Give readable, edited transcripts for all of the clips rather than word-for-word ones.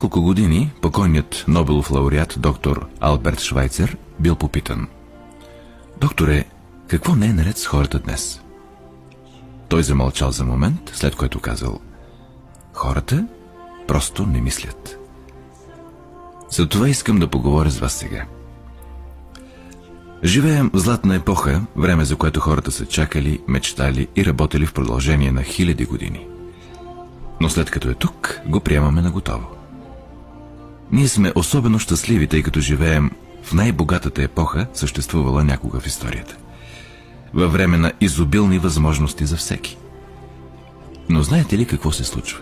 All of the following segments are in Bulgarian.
Колко години покойният Нобелов лауреат доктор Алберт Швайцер бил попитан: „Докторе, какво не е наред с хората днес?“ Той замълчал за момент, след което казал: „Хората просто не мислят“. За това искам да поговоря с вас сега. Живеем в златна епоха, време, за което хората са чакали, мечтали и работили в продължение на хиляди години. Но след като е тук, го приемаме на готово. Ние сме особено щастливи, тъй като живеем в най-богатата епоха, съществувала някога в историята. Във време на изобилни възможности за всеки. Но знаете ли какво се случва?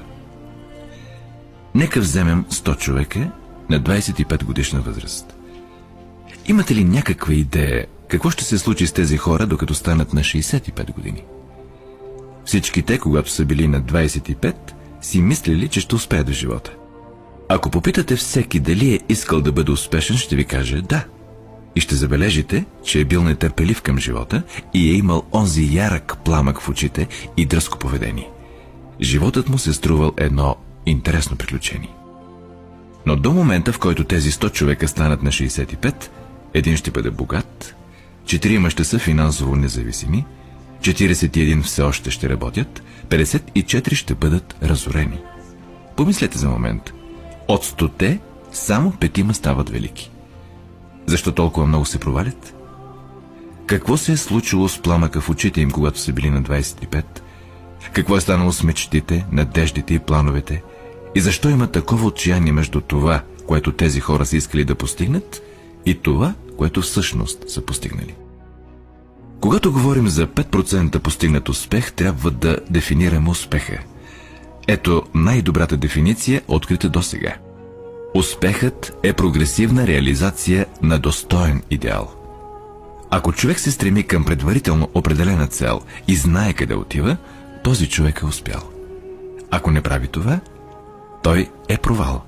Нека вземем 100 човека на 25 годишна възраст. Имате ли някаква идея какво ще се случи с тези хора, докато станат на 65 години? Всички те, когато са били на 25, си мислили, че ще успеят в живота. Ако попитате всеки дали е искал да бъде успешен, ще ви каже да. И ще забележите, че е бил нетърпелив към живота и е имал онзи ярък пламък в очите и дръзко поведение. Животът му се струвал едно интересно приключение. Но до момента, в който тези 100 човека станат на 65, един ще бъде богат, 4 ще са финансово независими, 41 все още ще работят, 54 ще бъдат разорени. Помислете за момент. От 100 само 5 стават велики. Защо толкова много се провалят? Какво се е случило с пламъка в очите им, когато са били на 25? Какво е станало с мечтите, надеждите и плановете? И защо има такова отчаяние между това, което тези хора са искали да постигнат, и това, което всъщност са постигнали? Когато говорим за 5% постигнат успех, трябва да дефинираме успеха. Ето най-добрата дефиниция, открита досега. Успехът е прогресивна реализация на достоен идеал. Ако човек се стреми към предварително определена цел и знае къде отива, този човек е успял. Ако не прави това, той е провал.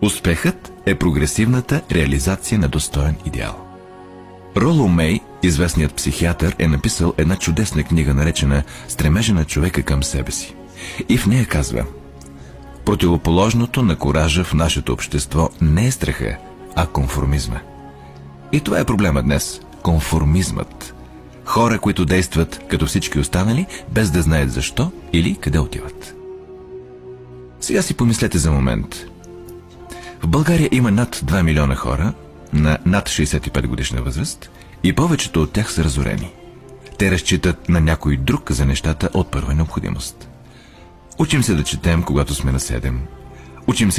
Успехът е прогресивната реализация на достоен идеал. Роло Мей, известният психиатър, е написал една чудесна книга, наречена „Стремежа на човека към себе си“. И в нея казва: противоположното на коража в нашето общество не е страха, а конформизма. И това е проблема днес – конформизмът. Хора, които действат като всички останали, без да знаят защо или къде отиват. Сега си помислете за момент. В България има над 2 милиона хора на над 65 годишна възраст и повечето от тях са разорени. Те разчитат на някой друг за нещата от първа необходимост. Учим се да четем, когато сме на 7. Учим се